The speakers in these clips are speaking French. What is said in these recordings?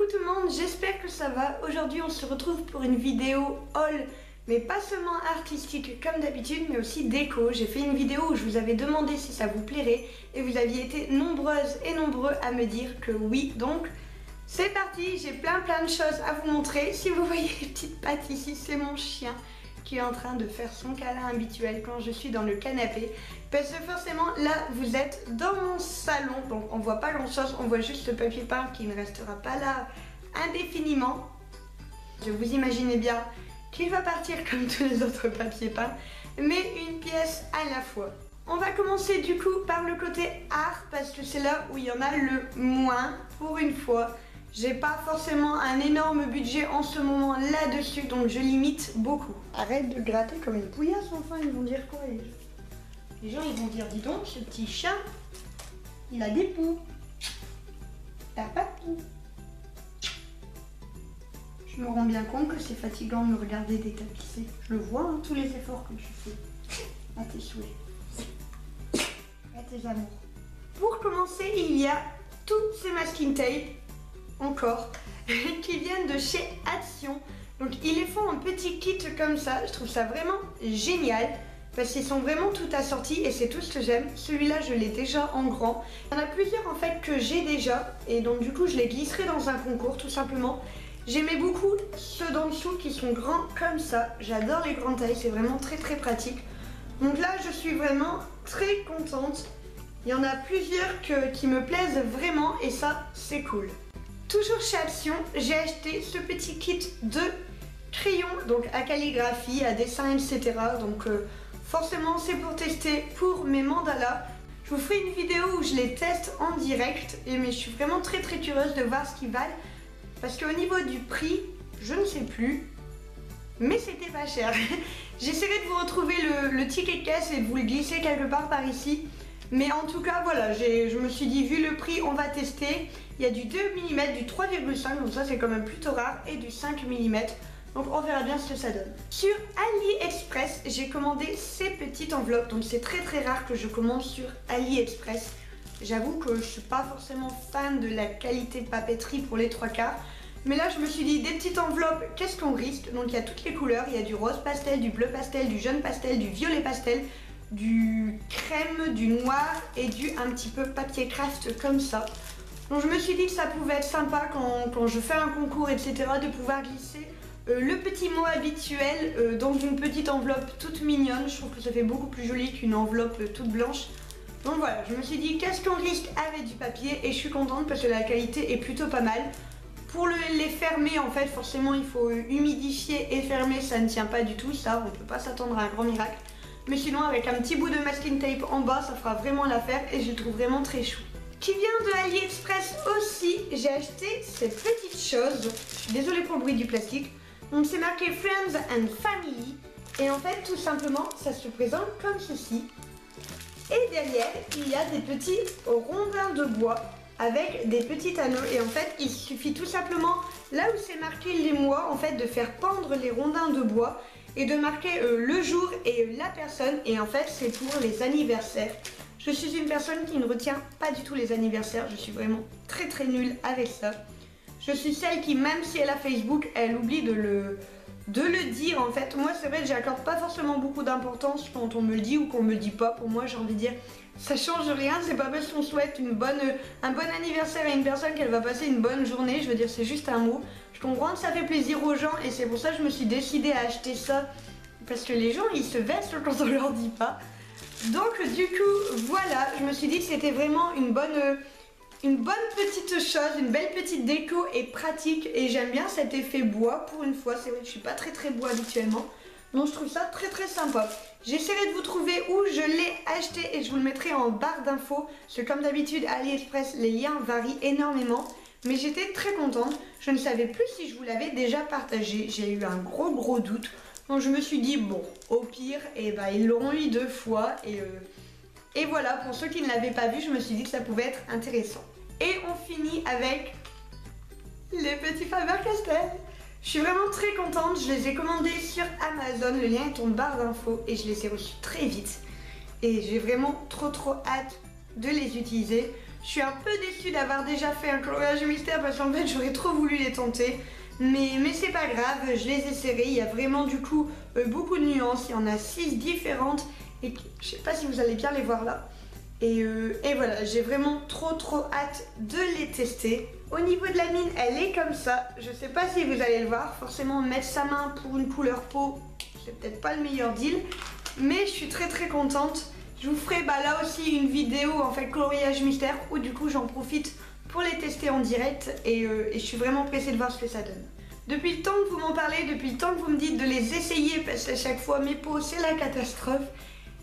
Coucou tout le monde, j'espère que ça va. Aujourd'hui on se retrouve pour une vidéo haul, mais pas seulement artistique comme d'habitude, mais aussi déco. J'ai fait une vidéo où je vous avais demandé si ça vous plairait et vous aviez été nombreuses et nombreux à me dire que oui. Donc c'est parti, j'ai plein de choses à vous montrer. Si vous voyez les petites pattes ici, c'est mon chien qui est en train de faire son câlin habituel quand je suis dans le canapé. Parce que forcément là vous êtes dans mon salon, donc on voit pas grand chose, on voit juste le papier peint qui ne restera pas là indéfiniment. Je vous imaginez bien qu'il va partir comme tous les autres papiers peints, mais une pièce à la fois. On va commencer du coup par le côté art parce que c'est là où il y en a le moins pour une fois. J'ai pas forcément un énorme budget en ce moment là-dessus, donc je limite beaucoup. Arrête de gratter comme une pouillasse, enfin, ils vont dire quoi les gens? Les gens ils vont dire, dis donc, ce petit chat, il a des poux. T'as pas de poux. Je me rends bien compte que c'est fatigant de me regarder détapisser. Je le vois, hein, tous les efforts que tu fais. À tes souhaits. À tes amours. Pour commencer, il y a tous ces masking tape, encore, qui viennent de chez Action. Donc ils les font en petit kit comme ça. Je trouve ça vraiment génial. Parce qu'ils sont vraiment tout assortis et c'est tout ce que j'aime. Celui-là je l'ai déjà en grand. Il y en a plusieurs en fait que j'ai déjà. Et donc du coup je les glisserai dans un concours tout simplement. J'aimais beaucoup ceux d'en dessous qui sont grands comme ça. J'adore les grandes tailles, c'est vraiment très pratique. Donc là je suis vraiment très contente. Il y en a plusieurs qui me plaisent vraiment et ça c'est cool. Toujours chez Action, j'ai acheté ce petit kit de crayons, donc à calligraphie, à dessin, etc. Donc forcément c'est pour tester pour mes mandalas. Je vous ferai une vidéo où je les teste en direct, mais je suis vraiment très curieuse de voir ce qu'ils valent. Parce qu'au niveau du prix, je ne sais plus, mais c'était pas cher. J'essaierai de vous retrouver le ticket de caisse et de vous le glisser quelque part par ici. Mais en tout cas voilà, je me suis dit vu le prix on va tester. Il y a du 2 mm, du 3,5, donc ça c'est quand même plutôt rare, et du 5 mm. Donc on verra bien ce que ça donne. Sur AliExpress, j'ai commandé ces petites enveloppes. Donc c'est très rare que je commande sur AliExpress. J'avoue que je suis pas forcément fan de la qualité de papeterie pour les 3/4. Mais là je me suis dit des petites enveloppes, qu'est-ce qu'on risque? Donc il y a toutes les couleurs, il y a du rose pastel, du bleu pastel, du jaune pastel, du violet pastel, du crème, du noir et du un petit peu papier craft comme ça. Donc je me suis dit que ça pouvait être sympa quand je fais un concours etc. de pouvoir glisser le petit mot habituel dans une petite enveloppe toute mignonne. Je trouve que ça fait beaucoup plus joli qu'une enveloppe toute blanche. Donc voilà, je me suis dit qu'est-ce qu'on risque avec du papier et je suis contente parce que la qualité est plutôt pas mal. Pour les fermer en fait forcément il faut humidifier et fermer, ça ne tient pas du tout ça, on peut pas s'attendre à un grand miracle. Mais sinon avec un petit bout de masking tape en bas ça fera vraiment l'affaire et je le trouve vraiment très chou. Qui vient de AliExpress aussi, j'ai acheté ces petites choses. Je suis désolée pour le bruit du plastique. Donc c'est marqué Friends and Family. Et en fait tout simplement ça se présente comme ceci. Et derrière il y a des petits rondins de bois avec des petits anneaux. Et en fait il suffit tout simplement, là où c'est marqué les mois, en fait de faire pendre les rondins de bois. Et de marquer le jour et la personne. Et en fait c'est pour les anniversaires. Je suis une personne qui ne retient pas du tout les anniversaires. Je suis vraiment très nulle avec ça. Je suis celle qui, même si elle a Facebook, elle oublie de le dire en fait. Moi c'est vrai que j'accorde pas forcément beaucoup d'importance quand on me le dit ou qu'on me le dit pas. Pour moi j'ai envie de dire ça change rien. C'est pas parce qu'on souhaite un bon anniversaire à une personne qu'elle va passer une bonne journée. Je veux dire c'est juste un mot. Je comprends que ça fait plaisir aux gens et c'est pour ça que je me suis décidée à acheter ça. Parce que les gens ils se vexent quand on leur dit pas. Donc du coup voilà, je me suis dit que c'était vraiment une bonne petite chose, une belle petite déco et pratique. Et j'aime bien cet effet bois pour une fois. C'est vrai que je suis pas très bois habituellement. Donc je trouve ça très sympa. J'essaierai de vous trouver où je l'ai acheté et je vous le mettrai en barre d'infos. Parce que comme d'habitude AliExpress les liens varient énormément. Mais j'étais très contente. Je ne savais plus si je vous l'avais déjà partagé. J'ai eu un gros doute. Donc je me suis dit bon au pire ils l'auront eu 2 fois et voilà, pour ceux qui ne l'avaient pas vu je me suis dit que ça pouvait être intéressant. Et on finit avec les petits Faber-Castell. Je suis vraiment très contente, je les ai commandés sur Amazon, le lien est en barre d'infos et je les ai reçus très vite. Et j'ai vraiment trop hâte de les utiliser. Je suis un peu déçue d'avoir déjà fait un coloriage mystère parce qu'en fait j'aurais trop voulu les tenter. Mais c'est pas grave, je les ai serrés. Il y a vraiment du coup beaucoup de nuances. Il y en a 6 différentes. Et je sais pas si vous allez bien les voir là. Et voilà, j'ai vraiment trop hâte de les tester. Au niveau de la mine, elle est comme ça. Je sais pas si vous allez le voir. Forcément, mettre sa main pour une couleur peau, c'est peut-être pas le meilleur deal. Mais je suis très contente. Je vous ferai là aussi une vidéo en fait coloriage mystère où du coup j'en profite pour les tester en direct et je suis vraiment pressée de voir ce que ça donne. Depuis le temps que vous m'en parlez, depuis le temps que vous me dites de les essayer parce qu'à chaque fois mes peaux c'est la catastrophe,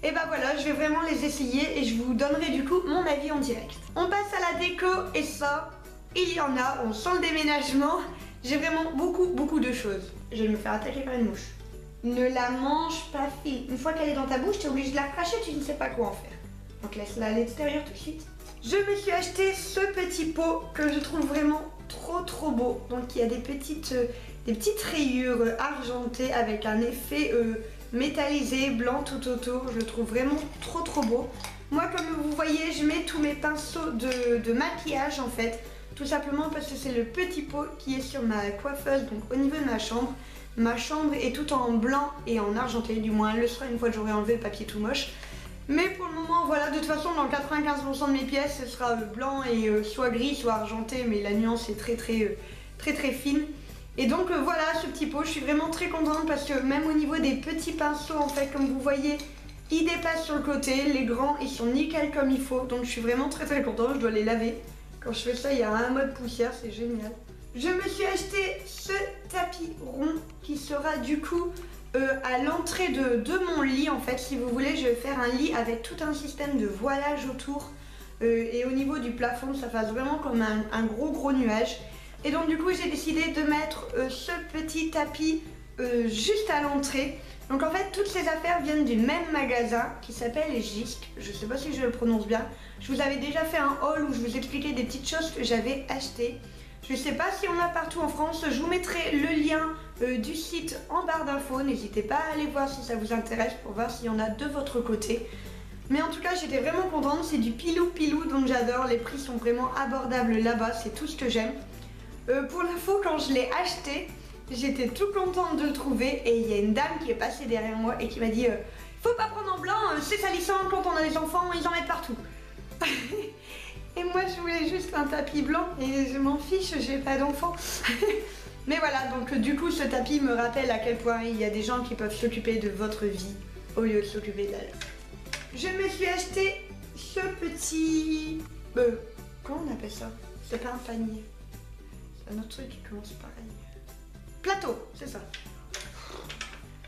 et bah voilà, je vais vraiment les essayer et je vous donnerai du coup mon avis en direct. On passe à la déco et ça, il y en a, on sent le déménagement. J'ai vraiment beaucoup de choses. Je vais me faire attaquer par une mouche. Ne la mange pas, fille. Une fois qu'elle est dans ta bouche, tu es obligé de la cracher, tu ne sais pas quoi en faire. Donc laisse-la à l'extérieur tout de suite. Je me suis acheté ce petit pot que je trouve vraiment trop beau. Donc il y a des petites rayures argentées avec un effet métallisé, blanc tout autour. Je le trouve vraiment trop beau. Moi, comme vous voyez, je mets tous mes pinceaux de maquillage en fait. Tout simplement parce que c'est le petit pot qui est sur ma coiffeuse, donc au niveau de ma chambre. Ma chambre est tout en blanc et en argenté, du moins elle le sera une fois que j'aurai enlevé le papier tout moche. Mais pour le moment, voilà, de toute façon, dans 95% de mes pièces, ce sera blanc et soit gris, soit argenté, mais la nuance est très fine. Et donc voilà, ce petit pot, je suis vraiment très contente parce que même au niveau des petits pinceaux, en fait, comme vous voyez, ils dépassent sur le côté, les grands, ils sont nickel comme il faut. Donc je suis vraiment très contente, je dois les laver. Quand je fais ça, il y a un mode poussière, c'est génial. Je me suis acheté ce tapis rond qui sera du coup à l'entrée de mon lit. En fait, si vous voulez, je vais faire un lit avec tout un système de voilage autour. Et au niveau du plafond, ça fasse vraiment comme un gros nuage. Et donc du coup, j'ai décidé de mettre ce petit tapis juste à l'entrée. Donc en fait, toutes ces affaires viennent du même magasin qui s'appelle Jysk. Je sais pas si je le prononce bien. Je vous avais déjà fait un haul où je vous expliquais des petites choses que j'avais achetées. Je ne sais pas si on a partout en France, je vous mettrai le lien du site en barre d'infos. N'hésitez pas à aller voir si ça vous intéresse pour voir s'il y en a de votre côté. Mais en tout cas, j'étais vraiment contente, c'est du pilou, donc j'adore. Les prix sont vraiment abordables là-bas, c'est tout ce que j'aime. Pour l'info, quand je l'ai acheté, j'étais tout contente de le trouver. Et il y a une dame qui est passée derrière moi et qui m'a dit faut pas prendre en blanc, c'est salissant, quand on a des enfants, ils en mettent partout. Et moi je voulais juste un tapis blanc et je m'en fiche, j'ai pas d'enfant. Mais voilà, donc du coup ce tapis me rappelle à quel point il y a des gens qui peuvent s'occuper de votre vie au lieu de s'occuper de la leur. Je me suis acheté ce petit... comment on appelle ça? C'est pas un panier. C'est un autre truc qui commence pareil. Plateau, c'est ça.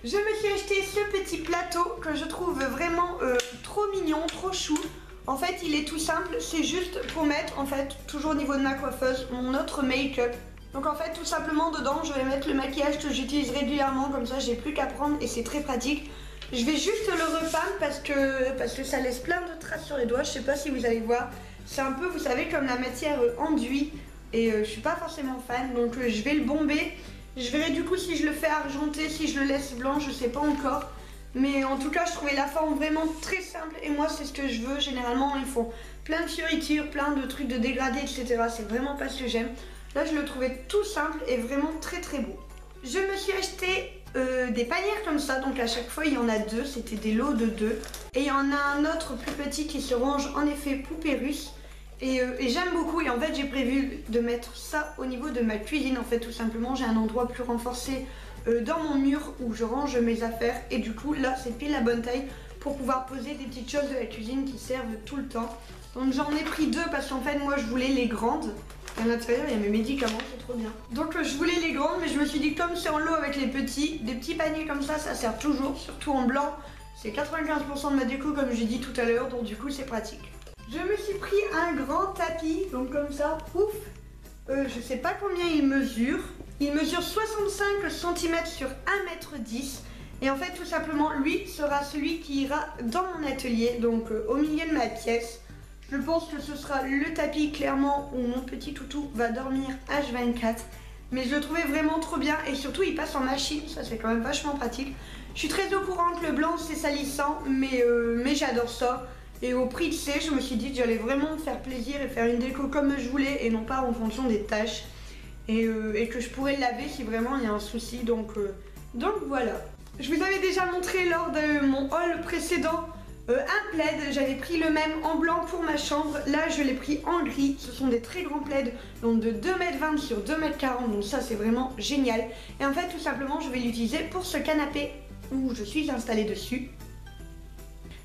Je me suis acheté ce petit plateau que je trouve vraiment trop mignon, trop chou. En fait, il est tout simple, c'est juste pour mettre, en fait, toujours au niveau de ma coiffeuse, mon autre make-up. Donc en fait, tout simplement, dedans, je vais mettre le maquillage que j'utilise régulièrement, comme ça, j'ai plus qu'à prendre et c'est très pratique. Je vais juste le repeindre parce que ça laisse plein de traces sur les doigts, je sais pas si vous allez voir. C'est un peu, vous savez, comme la matière enduit et je suis pas forcément fan, donc je vais le bomber. Je verrai du coup si je le fais argenté, si je le laisse blanc, je sais pas encore. Mais en tout cas, je trouvais la forme vraiment très simple et moi, c'est ce que je veux. Généralement, ils font plein de fioritures, plein de trucs de dégradés, etc. C'est vraiment pas ce que j'aime. Là, je le trouvais tout simple et vraiment très beau. Je me suis acheté des panières comme ça. Donc à chaque fois, il y en a deux. C'était des lots de 2. Et il y en a un autre plus petit qui se range en effet poupée russe. Et j'aime beaucoup. Et en fait, j'ai prévu de mettre ça au niveau de ma cuisine. En fait, tout simplement, j'ai un endroit plus renforcé dans mon mur où je range mes affaires et du coup là c'est pile la bonne taille pour pouvoir poser des petites choses de la cuisine qui servent tout le temps. Donc j'en ai pris 2 parce qu'en fait moi je voulais les grandes. À l'intérieur il y a mes médicaments, c'est trop bien. Donc je voulais les grandes mais je me suis dit comme c'est en lot avec les petits, des petits paniers comme ça sert toujours, surtout en blanc. C'est 95% de ma déco comme j'ai dit tout à l'heure, donc du coup c'est pratique. Je me suis pris un grand tapis, donc comme ça, pouf. Je sais pas combien il mesure. Il mesure 65 cm sur 1,10 m. Et en fait, tout simplement, lui sera celui qui ira dans mon atelier, donc au milieu de ma pièce. Je pense que ce sera le tapis, clairement, où mon petit toutou va dormir H24. Mais je le trouvais vraiment trop bien et surtout, il passe en machine. Ça, c'est quand même vachement pratique. Je suis très au courant que le blanc, c'est salissant, mais j'adore ça. Et au prix que c'est, je me suis dit que j'allais vraiment me faire plaisir et faire une déco comme je voulais et non pas en fonction des tâches. Et que je pourrais le laver si vraiment il y a un souci. Donc voilà. Je vous avais déjà montré lors de mon haul précédent un plaid. J'avais pris le même en blanc pour ma chambre. Là, je l'ai pris en gris. Ce sont des très grands plaids, donc de 2,20 m sur 2,40 m. Donc ça, c'est vraiment génial. Et en fait, tout simplement, je vais l'utiliser pour ce canapé où je suis installée dessus.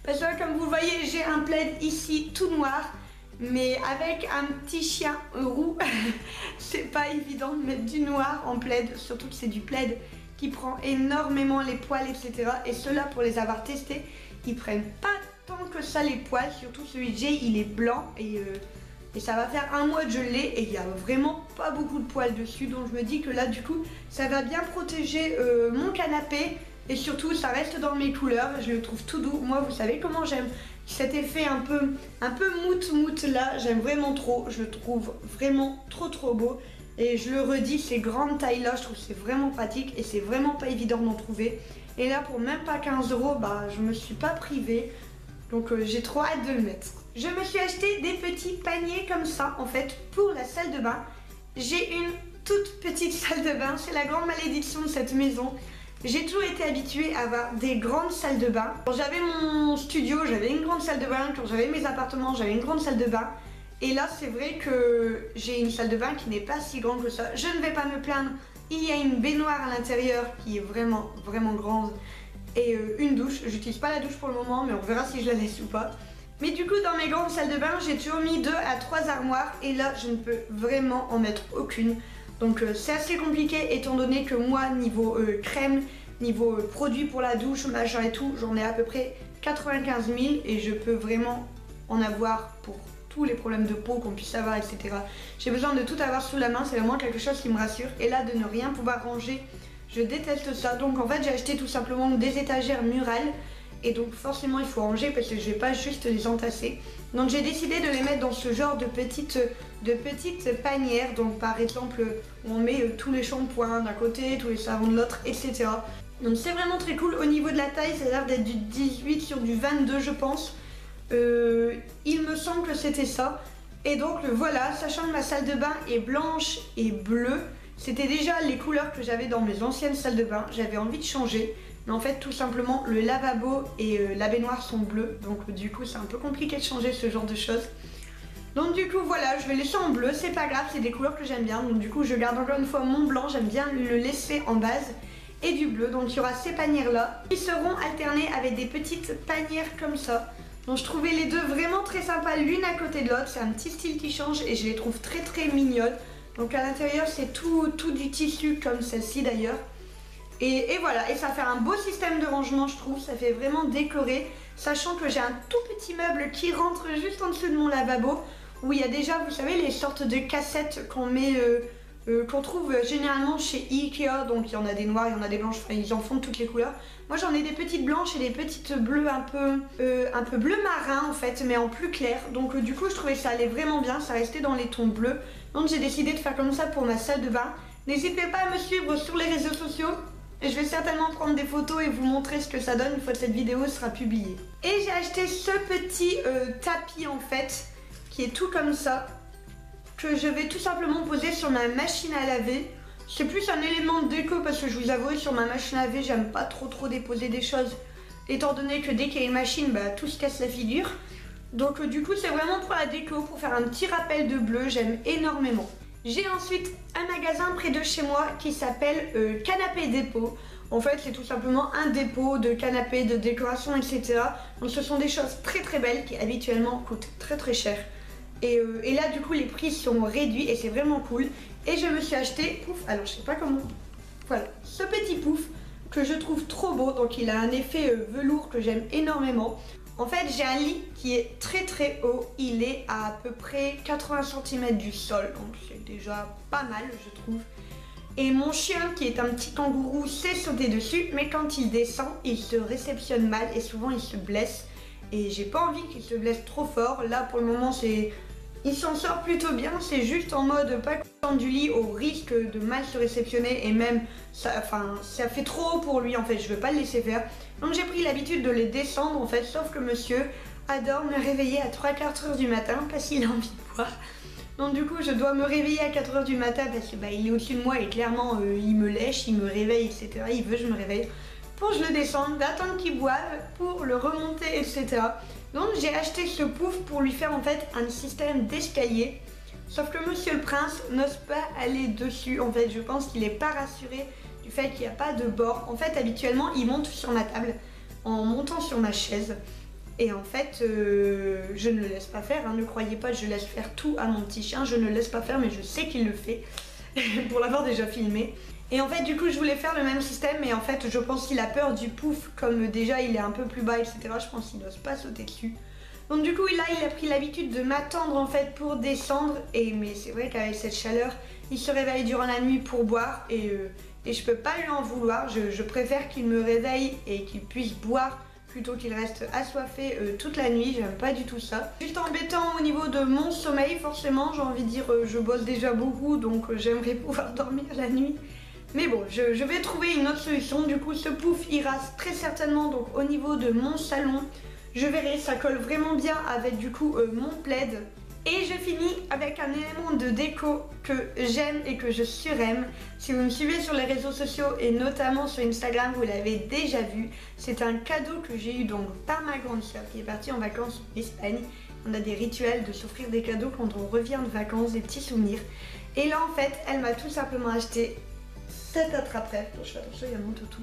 Parce que comme vous voyez, j'ai un plaid ici tout noir. Mais avec un petit chien roux, c'est pas évident de mettre du noir en plaid. Surtout que c'est du plaid qui prend énormément les poils, etc. Et ceux-là, pour les avoir testés, ils prennent pas tant que ça les poils. Surtout celui de Jay, il est blanc et ça va faire un mois que je l'ai et il n'y a vraiment pas beaucoup de poils dessus. Donc je me dis que là, du coup, ça va bien protéger mon canapé. Et surtout, ça reste dans mes couleurs. Je le trouve tout doux. Moi, vous savez comment j'aime cet effet un peu mout là. J'aime vraiment trop. Je le trouve vraiment trop beau. Et je le redis, ces grandes tailles là, je trouve que c'est vraiment pratique et c'est vraiment pas évident d'en trouver. Et là, pour même pas 15 €, bah, je me suis pas privée. Donc j'ai trop hâte de le mettre. Je me suis acheté des petits paniers comme ça, en fait, pour la salle de bain. J'ai une toute petite salle de bain. C'est la grande malédiction de cette maison. J'ai toujours été habituée à avoir des grandes salles de bain. Quand j'avais mon studio, j'avais une grande salle de bain. Quand j'avais mes appartements, j'avais une grande salle de bain. Et là, c'est vrai que j'ai une salle de bain qui n'est pas si grande que ça. Je ne vais pas me plaindre. Il y a une baignoire à l'intérieur qui est vraiment grande. Et une douche. J'utilise pas la douche pour le moment, mais on verra si je la laisse ou pas. Mais du coup, dans mes grandes salles de bain, j'ai toujours mis 2 à 3 armoires. Et là, je ne peux vraiment en mettre aucune. Donc c'est assez compliqué étant donné que moi, niveau crème, niveau produit pour la douche, machin et tout, j'en ai à peu près 95 000 et je peux vraiment en avoir pour tous les problèmes de peau qu'on puisse avoir, etc. J'ai besoin de tout avoir sous la main, c'est vraiment quelque chose qui me rassure. Et là, de ne rien pouvoir ranger, je déteste ça. Donc en fait, j'ai acheté tout simplement des étagères murales. Et donc forcément, il faut ranger parce que je vais pas juste les entasser. Donc j'ai décidé de les mettre dans ce genre de petites panières. Donc par exemple, on met tous les shampoings d'un côté, tous les savons de l'autre, etc. Donc c'est vraiment très cool. Au niveau de la taille, ça a l'air d'être du 18 sur du 22, je pense. Il me semble que c'était ça. Et donc voilà, sachant que ma salle de bain est blanche et bleue, c'était déjà les couleurs que j'avais dans mes anciennes salles de bain. J'avais envie de changer. Mais en fait, tout simplement, le lavabo et la baignoire sont bleus. Donc du coup, c'est un peu compliqué de changer ce genre de choses. Donc du coup, voilà, je vais laisser en bleu. C'est pas grave, c'est des couleurs que j'aime bien. Donc du coup, je garde encore une fois mon blanc. J'aime bien le laisser en base. Et du bleu. Donc il y aura ces panières-là. Ils seront alternés avec des petites panières comme ça. Donc je trouvais les deux vraiment très sympas l'une à côté de l'autre. C'est un petit style qui change et je les trouve très mignonnes. Donc à l'intérieur, c'est tout du tissu comme celle-ci d'ailleurs. Et voilà, et ça fait un beau système de rangement, je trouve. Ça fait vraiment décoré, sachant que j'ai un tout petit meuble qui rentre juste en dessous de mon lavabo, où il y a déjà, vous savez, les sortes de cassettes qu'on met, qu'on trouve généralement chez Ikea. Donc il y en a des noires, il y en a des blanches, enfin ils en font de toutes les couleurs. Moi j'en ai des petites blanches et des petites bleues un peu bleu marin en fait, mais en plus clair. Donc du coup je trouvais que ça allait vraiment bien, ça restait dans les tons bleus. Donc j'ai décidé de faire comme ça pour ma salle de bain. N'hésitez pas à me suivre sur les réseaux sociaux. Et je vais certainement prendre des photos et vous montrer ce que ça donne une fois que cette vidéo sera publiée. Et j'ai acheté ce petit tapis en fait, qui est tout comme ça, que je vais tout simplement poser sur ma machine à laver. C'est plus un élément de déco parce que je vous avoue, sur ma machine à laver, j'aime pas trop déposer des choses. Étant donné que dès qu'il y a une machine, bah, tout se casse la figure. Donc du coup, c'est vraiment pour la déco, pour faire un petit rappel de bleu, j'aime énormément. J'ai ensuite un magasin près de chez moi qui s'appelle Canapé Dépôt. En fait, c'est tout simplement un dépôt de canapés, de décoration, etc. Donc ce sont des choses très belles qui habituellement coûtent très cher. Et là, du coup, les prix sont réduits et c'est vraiment cool. Et je me suis acheté, pouf, alors je sais pas comment, voilà, ce petit pouf que je trouve trop beau. Donc il a un effet velours que j'aime énormément. En fait, j'ai un lit qui est très haut. Il est à peu près 80 cm du sol. Donc c'est déjà pas mal, je trouve. Et mon chien, qui est un petit kangourou, sait sauter dessus. Mais quand il descend, il se réceptionne mal et souvent il se blesse. Et j'ai pas envie qu'il se blesse trop fort. Là, pour le moment, il s'en sort plutôt bien. C'est juste en mode pas content du lit au risque de mal se réceptionner. Et même, ça fait trop haut pour lui en fait. Je veux pas le laisser faire. Donc j'ai pris l'habitude de les descendre en fait, sauf que monsieur adore me réveiller à 3-4 heures du matin parce qu'il a envie de boire. Donc du coup je dois me réveiller à 4 heures du matin parce que il est au-dessus de moi et clairement il me lèche, il me réveille, etc. Il veut que je me réveille pour que je le descende, d'attendre qu'il boive, pour le remonter, etc. Donc j'ai acheté ce pouf pour lui faire en fait un système d'escalier. Sauf que Monsieur le Prince n'ose pas aller dessus. En fait, je pense qu'il n'est pas rassuré du fait qu'il n'y a pas de bord. En fait, habituellement, il monte sur ma table en montant sur ma chaise. Et en fait, je ne le laisse pas faire. Hein. Ne croyez pas que je laisse faire tout à mon petit chien. Je ne le laisse pas faire, mais je sais qu'il le fait pour l'avoir déjà filmé. Et en fait, du coup, je voulais faire le même système. Mais en fait, je pense qu'il a peur du pouf. Comme déjà, il est un peu plus bas, etc. Je pense qu'il n'ose pas sauter dessus. Donc du coup là il a pris l'habitude de m'attendre en fait pour descendre mais c'est vrai qu'avec cette chaleur il se réveille durant la nuit pour boire et je peux pas lui en vouloir. Je préfère qu'il me réveille et qu'il puisse boire plutôt qu'il reste assoiffé toute la nuit. J'aime pas du tout ça. Juste embêtant au niveau de mon sommeil forcément, j'ai envie de dire je bosse déjà beaucoup donc j'aimerais pouvoir dormir la nuit. Mais bon, je vais trouver une autre solution. Du coup ce pouf ira très certainement donc au niveau de mon salon. Je verrai, ça colle vraiment bien avec du coup mon plaid. Et je finis avec un élément de déco que j'aime et que je suraime. Si vous me suivez sur les réseaux sociaux et notamment sur Instagram, vous l'avez déjà vu. C'est un cadeau que j'ai eu donc par ma grande soeur qui est partie en vacances en Espagne. On a des rituels de s'offrir des cadeaux quand on revient de vacances, des petits souvenirs. Et là en fait, elle m'a tout simplement acheté cet attrape-rêve. Je fais attention, il y a mon toutou.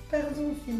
Pardon fille.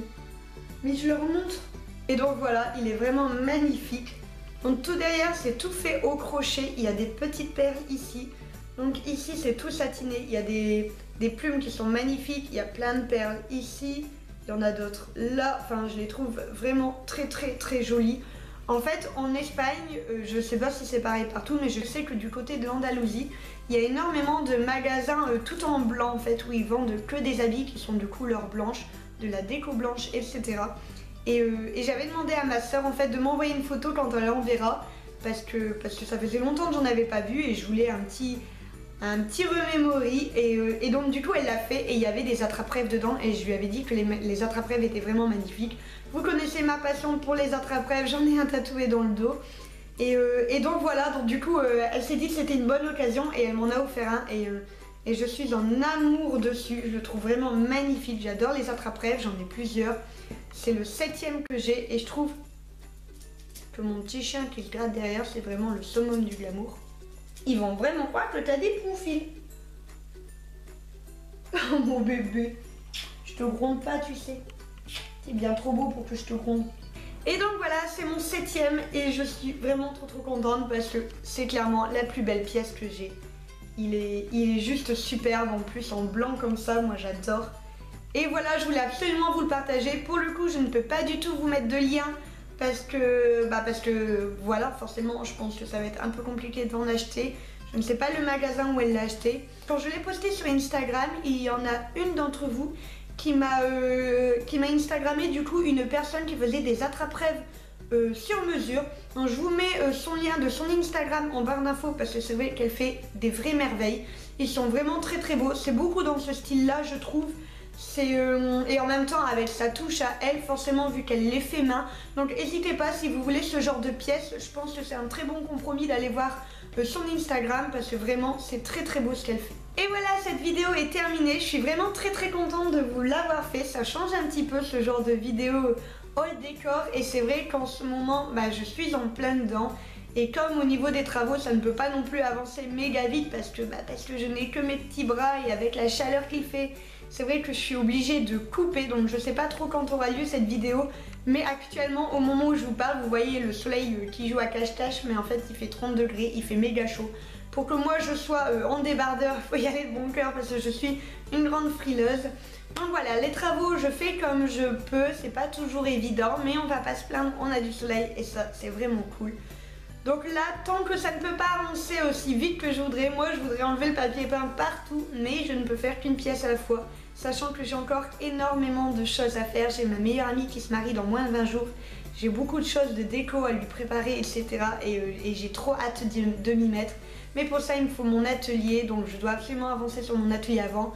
Mais je leur montre. Et donc voilà, il est vraiment magnifique. Donc tout derrière, c'est tout fait au crochet. Il y a des petites perles ici. Donc ici, c'est tout satiné. Il y a des plumes qui sont magnifiques. Il y a plein de perles ici. Il y en a d'autres là. Enfin, je les trouve vraiment très très très jolies. En fait, en Espagne, je ne sais pas si c'est pareil partout, mais je sais que du côté de l'Andalousie, il y a énormément de magasins tout en blanc en fait, où ils vendent que des habits qui sont de couleur blanche, de la déco blanche, etc. Et j'avais demandé à ma soeur en fait de m'envoyer une photo quand elle enverra parce que ça faisait longtemps que j'en avais pas vu et je voulais un petit remémori et donc du coup elle l'a fait et il y avait des attrape-rêves dedans et je lui avais dit que les attrape-rêves étaient vraiment magnifiques. Vous connaissez ma passion pour les attrape-rêves, j'en ai un tatoué dans le dos et donc voilà, donc du coup elle s'est dit que c'était une bonne occasion et elle m'en a offert un et je suis en amour dessus, je le trouve vraiment magnifique, j'adore les attrape-rêves, j'en ai plusieurs. C'est le 7e que j'ai et je trouve que mon petit chien qui se gratte derrière, c'est vraiment le summum du glamour. Ils vont vraiment croire que t'as des poufils. Oh mon bébé, je te gronde pas tu sais. T'es bien trop beau pour que je te gronde. Et donc voilà, c'est mon 7e et je suis vraiment trop contente parce que c'est clairement la plus belle pièce que j'ai. Il est juste superbe en plus en blanc comme ça, moi j'adore. Et voilà, je voulais absolument vous le partager. Pour le coup, je ne peux pas du tout vous mettre de lien parce que voilà, forcément, je pense que ça va être un peu compliqué d'en acheter. Je ne sais pas le magasin où elle l'a acheté. Quand je l'ai posté sur Instagram, il y en a une d'entre vous qui m'a Instagrammé du coup une personne qui faisait des attrape-rêves sur mesure. Donc je vous mets son lien de son Instagram en barre d'infos parce que c'est vrai qu'elle fait des vraies merveilles. Ils sont vraiment très beaux. C'est beaucoup dans ce style-là, je trouve. Et en même temps avec sa touche à elle forcément vu qu'elle les fait main. Donc n'hésitez pas si vous voulez ce genre de pièces. Je pense que c'est un très bon compromis d'aller voir son Instagram parce que vraiment c'est très beau ce qu'elle fait. Et voilà, cette vidéo est terminée. Je suis vraiment très contente de vous l'avoir fait. Ça change un petit peu ce genre de vidéo haut décor et c'est vrai qu'en ce moment je suis en plein dedans. Et comme au niveau des travaux ça ne peut pas non plus avancer méga vite parce que je n'ai que mes petits bras et avec la chaleur qu'il fait, c'est vrai que je suis obligée de couper. Donc je sais pas trop quand aura lieu cette vidéo, mais actuellement au moment où je vous parle, vous voyez le soleil qui joue à cache-cache, mais en fait il fait 30 degrés, il fait méga chaud. Pour que moi je sois en débardeur, il faut y aller de bon cœur parce que je suis une grande frileuse. Donc voilà, les travaux je fais comme je peux, c'est pas toujours évident, mais on va pas se plaindre, on a du soleil et ça c'est vraiment cool. Donc là, tant que ça ne peut pas avancer aussi vite que je voudrais, moi je voudrais enlever le papier peint partout, mais je ne peux faire qu'une pièce à la fois, sachant que j'ai encore énormément de choses à faire. J'ai ma meilleure amie qui se marie dans moins de 20 jours, j'ai beaucoup de choses de déco à lui préparer, etc. Et j'ai trop hâte de m'y mettre. Mais pour ça, il me faut mon atelier, donc je dois absolument avancer sur mon atelier avant.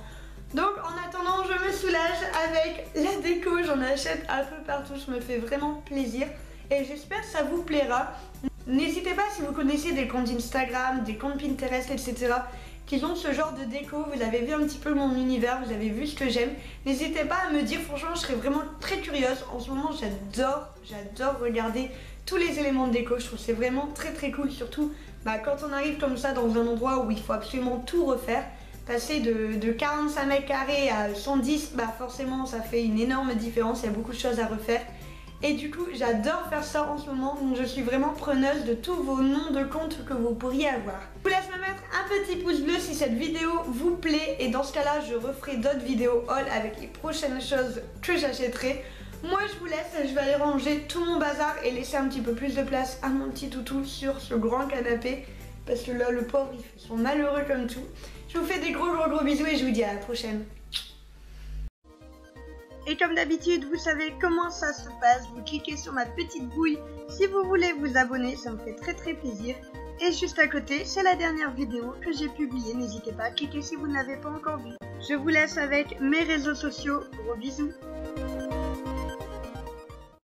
Donc en attendant, je me soulage avec la déco, j'en achète un peu partout, je me fais vraiment plaisir et j'espère que ça vous plaira. N'hésitez pas si vous connaissez des comptes Instagram, des comptes Pinterest, etc. qui ont ce genre de déco, vous avez vu un petit peu mon univers, vous avez vu ce que j'aime. N'hésitez pas à me dire, franchement je serais vraiment très curieuse. En ce moment j'adore regarder tous les éléments de déco, je trouve que c'est vraiment très cool, surtout quand on arrive comme ça dans un endroit où il faut absolument tout refaire. Passer de 45 mètres carrés à 110, forcément ça fait une énorme différence, il y a beaucoup de choses à refaire. Et du coup j'adore faire ça en ce moment, donc je suis vraiment preneuse de tous vos noms de comptes que vous pourriez avoir. Je vous laisse me mettre un petit pouce bleu si cette vidéo vous plaît, et dans ce cas là je referai d'autres vidéos haul avec les prochaines choses que j'achèterai. Moi je vous laisse, je vais aller ranger tout mon bazar et laisser un petit peu plus de place à mon petit toutou sur ce grand canapé. Parce que là le pauvre il fait son malheureux comme tout. Je vous fais des gros bisous et je vous dis à la prochaine. Et comme d'habitude, vous savez comment ça se passe. Vous cliquez sur ma petite bouille si vous voulez vous abonner, ça me fait très plaisir. Et juste à côté, c'est la dernière vidéo que j'ai publiée. N'hésitez pas à cliquer si vous ne l'avez pas encore vue. Je vous laisse avec mes réseaux sociaux. Gros bisous.